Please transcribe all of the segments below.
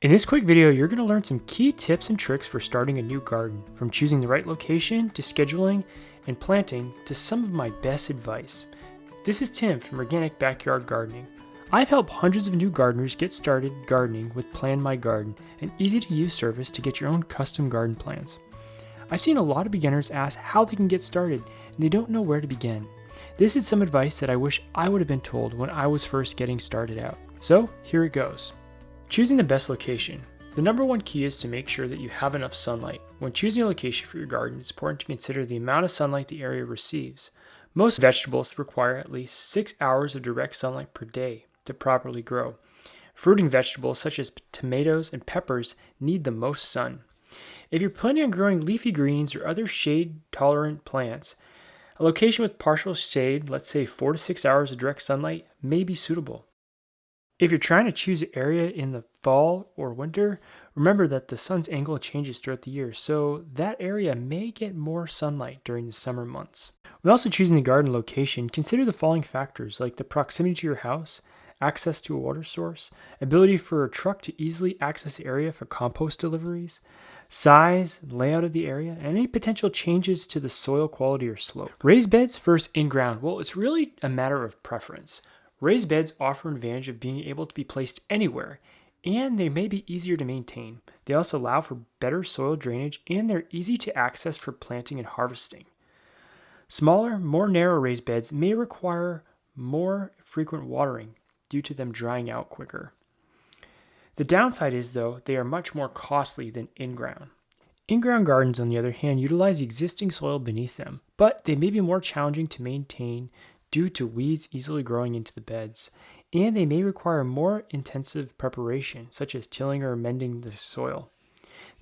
In this quick video, you're going to learn some key tips and tricks for starting a new garden, from choosing the right location to scheduling and planting to some of my best advice. This is Tim from Organic Backyard Gardening. I've helped hundreds of new gardeners get started gardening with Plan My Garden, an easy-to-use service to get your own custom garden plans. I've seen a lot of beginners ask how they can get started, and they don't know where to begin. This is some advice that I wish I would have been told when I was first getting started out. So here it goes. Choosing the best location. The number one key is to make sure that you have enough sunlight. When choosing a location for your garden, it's important to consider the amount of sunlight the area receives. Most vegetables require at least 6 hours of direct sunlight per day to properly grow. Fruiting vegetables such as tomatoes and peppers need the most sun. If you're planning on growing leafy greens or other shade-tolerant plants, a location with partial shade, let's say 4 to 6 hours of direct sunlight, may be suitable. If you're trying to choose an area in the fall or winter, remember that the sun's angle changes throughout the year, so that area may get more sunlight during the summer months. When also choosing the garden location, consider the following factors like the proximity to your house, access to a water source, ability for a truck to easily access the area for compost deliveries, size, layout of the area, and any potential changes to the soil quality or slope. Raised beds versus in-ground. Well, it's really a matter of preference. Raised beds offer an advantage of being able to be placed anywhere, and they may be easier to maintain. They also allow for better soil drainage, and they're easy to access for planting and harvesting. Smaller, more narrow raised beds may require more frequent watering due to them drying out quicker. The downside is, though, they are much more costly than in-ground. In-ground gardens, on the other hand, utilize the existing soil beneath them, but they may be more challenging to maintain due to weeds easily growing into the beds, and they may require more intensive preparation, such as tilling or amending the soil.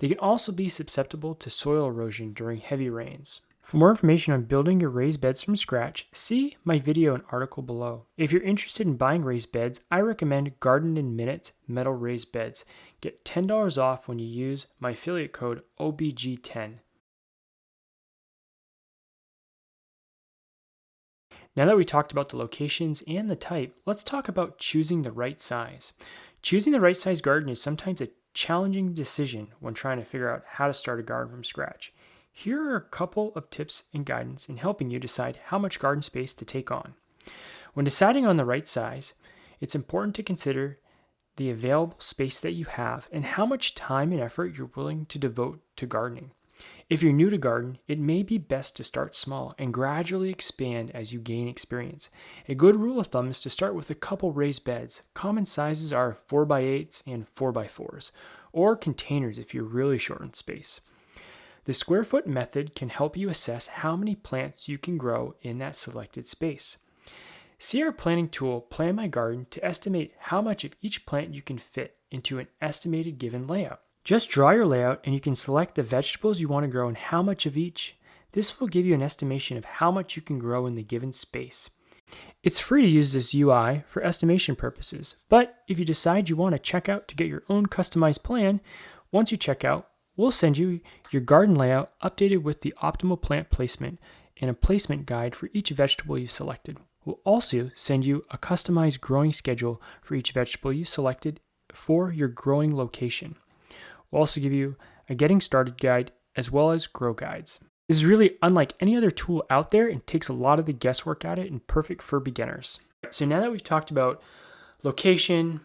They can also be susceptible to soil erosion during heavy rains. For more information on building your raised beds from scratch, see my video and article below. If you're interested in buying raised beds, I recommend Garden in Minutes metal raised beds. Get $10 off when you use my affiliate code OBG10. Now that we talked about the locations and the type, let's talk about choosing the right size. Choosing the right size garden is sometimes a challenging decision when trying to figure out how to start a garden from scratch. Here are a couple of tips and guidance in helping you decide how much garden space to take on. When deciding on the right size, it's important to consider the available space that you have and how much time and effort you're willing to devote to gardening. If you're new to garden, it may be best to start small and gradually expand as you gain experience. A good rule of thumb is to start with a couple raised beds. Common sizes are 4x8s and 4x4s, or containers if you're really short on space. The square foot method can help you assess how many plants you can grow in that selected space. See our planning tool, Plan My Garden, to estimate how much of each plant you can fit into an estimated given layout. Just draw your layout and you can select the vegetables you want to grow and how much of each. This will give you an estimation of how much you can grow in the given space. It's free to use this UI for estimation purposes, but if you decide you want to check out to get your own customized plan, once you check out, we'll send you your garden layout updated with the optimal plant placement and a placement guide for each vegetable you selected. We'll also send you a customized growing schedule for each vegetable you selected for your growing location. We'll also give you a getting started guide as well as grow guides. This is really unlike any other tool out there and takes a lot of the guesswork out of it and perfect for beginners. So now that we've talked about location,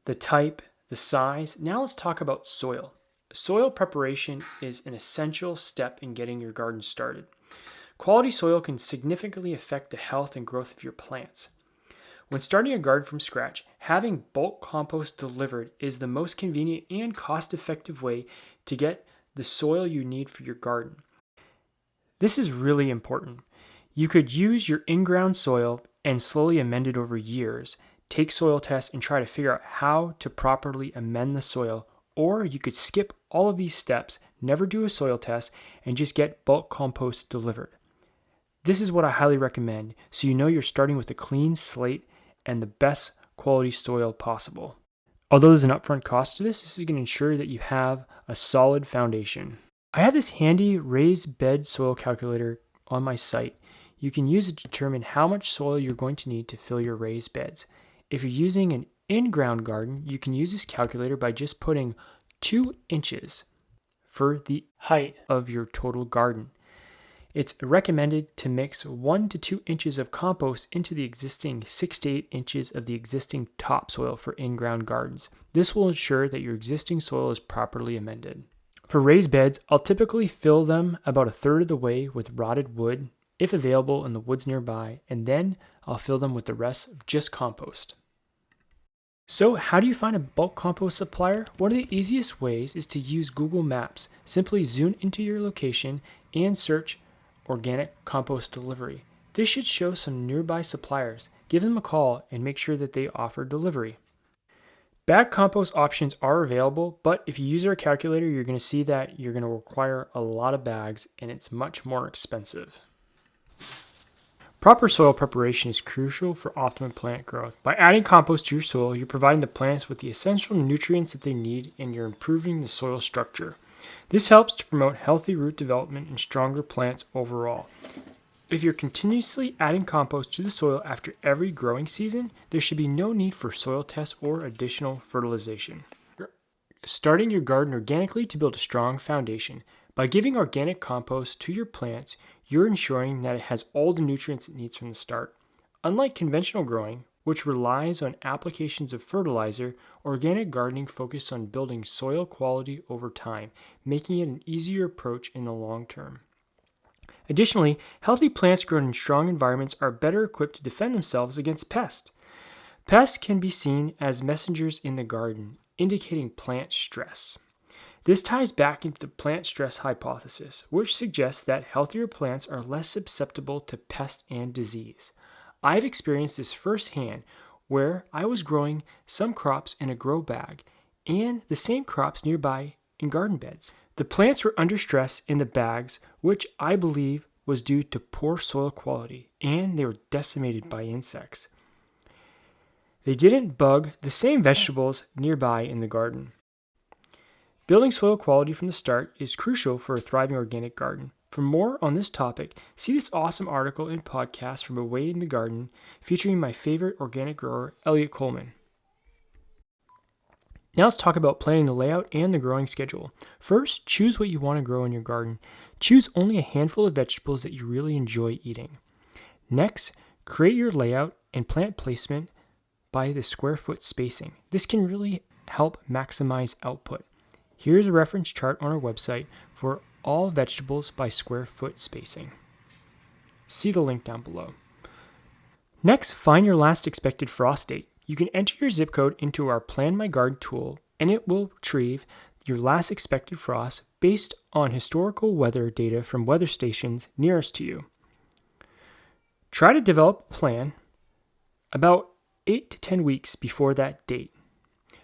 the type, the size, now let's talk about soil. Soil preparation is an essential step in getting your garden started. Quality soil can significantly affect the health and growth of your plants. When starting a garden from scratch, having bulk compost delivered is the most convenient and cost-effective way to get the soil you need for your garden. This is really important. You could use your in-ground soil and slowly amend it over years, take soil tests, and try to figure out how to properly amend the soil, or you could skip all of these steps, never do a soil test, and just get bulk compost delivered. This is what I highly recommend, so you know you're starting with a clean slate and the best quality soil possible. Although there's an upfront cost to this is going to ensure that you have a solid foundation. I have this handy raised bed soil calculator on my site. You can use it to determine how much soil you're going to need to fill your raised beds. If you're using an in-ground garden, you can use this calculator by just putting 2 inches for the height of your total garden. It's recommended to mix 1 to 2 inches of compost into the existing 6 to 8 inches of the existing topsoil for in-ground gardens. This will ensure that your existing soil is properly amended. For raised beds, I'll typically fill them about 1/3 of the way with rotted wood, if available in the woods nearby, and then I'll fill them with the rest of just compost. So how do you find a bulk compost supplier? One of the easiest ways is to use Google Maps. Simply zoom into your location and search organic compost delivery. This should show some nearby suppliers. Give them a call and make sure that they offer delivery. Bag compost options are available, but if you use our calculator, you're going to see that you're going to require a lot of bags and it's much more expensive. Proper soil preparation is crucial for optimum plant growth. By adding compost to your soil, you're providing the plants with the essential nutrients that they need and you're improving the soil structure. This helps to promote healthy root development and stronger plants overall. If you're continuously adding compost to the soil after every growing season, there should be no need for soil tests or additional fertilization. Starting your garden organically to build a strong foundation. By giving organic compost to your plants, you're ensuring that it has all the nutrients it needs from the start. Unlike conventional growing, which relies on applications of fertilizer, organic gardening focuses on building soil quality over time, making it an easier approach in the long term. Additionally, healthy plants grown in strong environments are better equipped to defend themselves against pests. Pests can be seen as messengers in the garden, indicating plant stress. This ties back into the plant stress hypothesis, which suggests that healthier plants are less susceptible to pest and disease. I've experienced this firsthand where I was growing some crops in a grow bag and the same crops nearby in garden beds. The plants were under stress in the bags, which I believe was due to poor soil quality, and they were decimated by insects. They didn't bug the same vegetables nearby in the garden. Building soil quality from the start is crucial for a thriving organic garden. For more on this topic, see this awesome article and podcast from Away in the Garden featuring my favorite organic grower, Elliot Coleman. Now let's talk about planning the layout and the growing schedule. First, choose what you want to grow in your garden. Choose only a handful of vegetables that you really enjoy eating. Next, create your layout and plant placement by the square foot spacing. This can really help maximize output. Here's a reference chart on our website for all vegetables by square foot spacing. See the link down below. Next, find your last expected frost date. You can enter your zip code into our Plan My Garden tool and it will retrieve your last expected frost based on historical weather data from weather stations nearest to you. Try to develop a plan about 8 to 10 weeks before that date.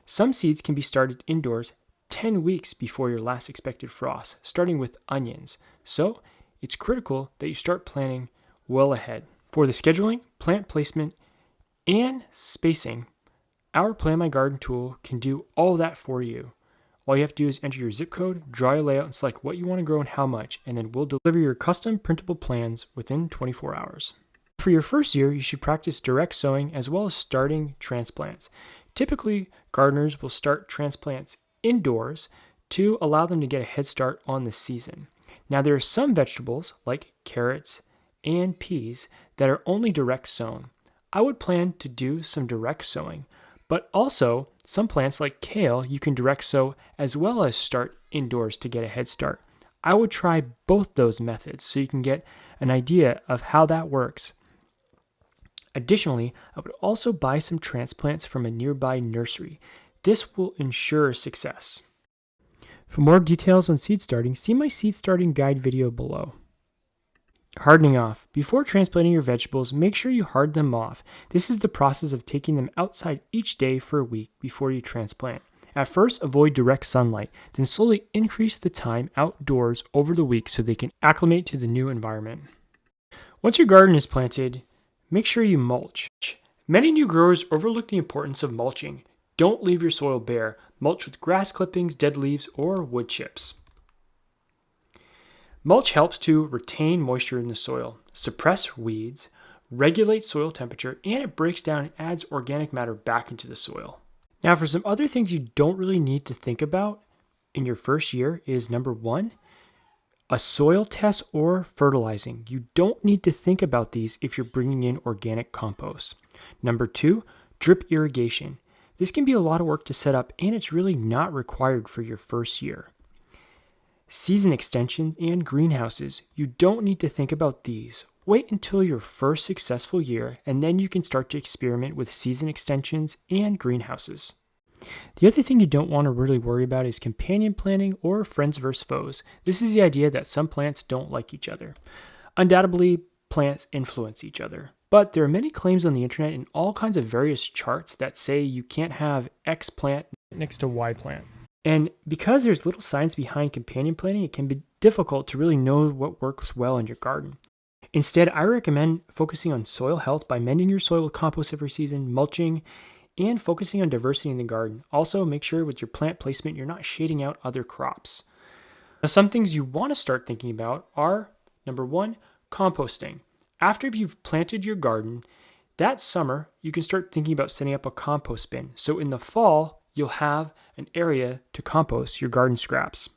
Some seeds can be started indoors 10 weeks before your last expected frost, starting with onions. So it's critical that you start planning well ahead. For the scheduling, plant placement, and spacing, our Plan My Garden tool can do all that for you. All you have to do is enter your zip code, draw your layout, and select what you want to grow and how much, and then we'll deliver your custom printable plans within 24 hours. For your first year, you should practice direct sowing as well as starting transplants. Typically, gardeners will start transplants indoors to allow them to get a head start on the season. Now, there are some vegetables like carrots and peas that are only direct sown. I would plan to do some direct sowing, but also some plants like kale you can direct sow as well as start indoors to get a head start. I would try both those methods so you can get an idea of how that works. Additionally, I would also buy some transplants from a nearby nursery. This will ensure success. For more details on seed starting, see my seed starting guide video below. Hardening off. Before transplanting your vegetables, make sure you harden them off. This is the process of taking them outside each day for a week before you transplant. At first, avoid direct sunlight, then slowly increase the time outdoors over the week so they can acclimate to the new environment. Once your garden is planted, make sure you mulch. Many new growers overlook the importance of mulching. Don't leave your soil bare. Mulch with grass clippings, dead leaves, or wood chips. Mulch helps to retain moisture in the soil, suppress weeds, regulates soil temperature, and it breaks down and adds organic matter back into the soil. Now, for some other things you don't really need to think about in your first year is number 1, a soil test or fertilizing. You don't need to think about these if you're bringing in organic compost. Number 2, drip irrigation. This can be a lot of work to set up, and it's really not required for your first year. Season extension and greenhouses. You don't need to think about these. Wait until your first successful year, and then you can start to experiment with season extensions and greenhouses. The other thing you don't want to really worry about is companion planting or friends versus foes. This is the idea that some plants don't like each other. Undoubtedly, plants influence each other. But there are many claims on the internet and all kinds of various charts that say you can't have X plant next to Y plant. And because there's little science behind companion planting, it can be difficult to really know what works well in your garden. Instead, I recommend focusing on soil health by mending your soil with compost every season, mulching, and focusing on diversity in the garden. Also, make sure with your plant placement, you're not shading out other crops. Now, some things you want to start thinking about are, number 1, composting. After you've planted your garden, that summer, you can start thinking about setting up a compost bin. So in the fall, you'll have an area to compost your garden scraps.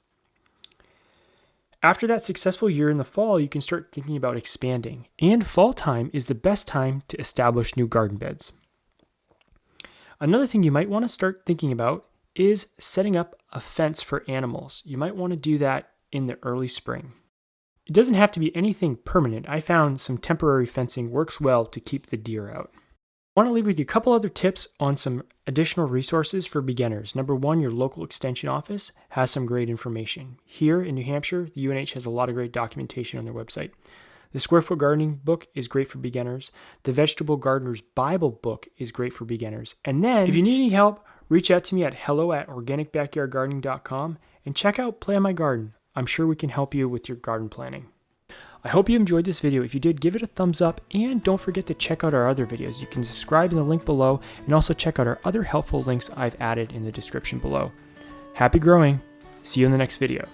After that successful year in the fall, you can start thinking about expanding. And fall time is the best time to establish new garden beds. Another thing you might want to start thinking about is setting up a fence for animals. You might want to do that in the early spring. It doesn't have to be anything permanent. I found some temporary fencing works well to keep the deer out. I want to leave with you a couple other tips on some additional resources for beginners. Number 1, your local extension office has some great information. Here in New Hampshire, the UNH has a lot of great documentation on their website. The Square Foot Gardening book is great for beginners. The Vegetable Gardener's Bible book is great for beginners. And then, if you need any help, reach out to me at hello@organicbackyardgardening.com and check out Play on My Garden. I'm sure we can help you with your garden planning. I hope you enjoyed this video. If you did, give it a thumbs up, and don't forget to check out our other videos. You can subscribe in the link below, and also check out our other helpful links I've added in the description below. Happy growing! See you in the next video.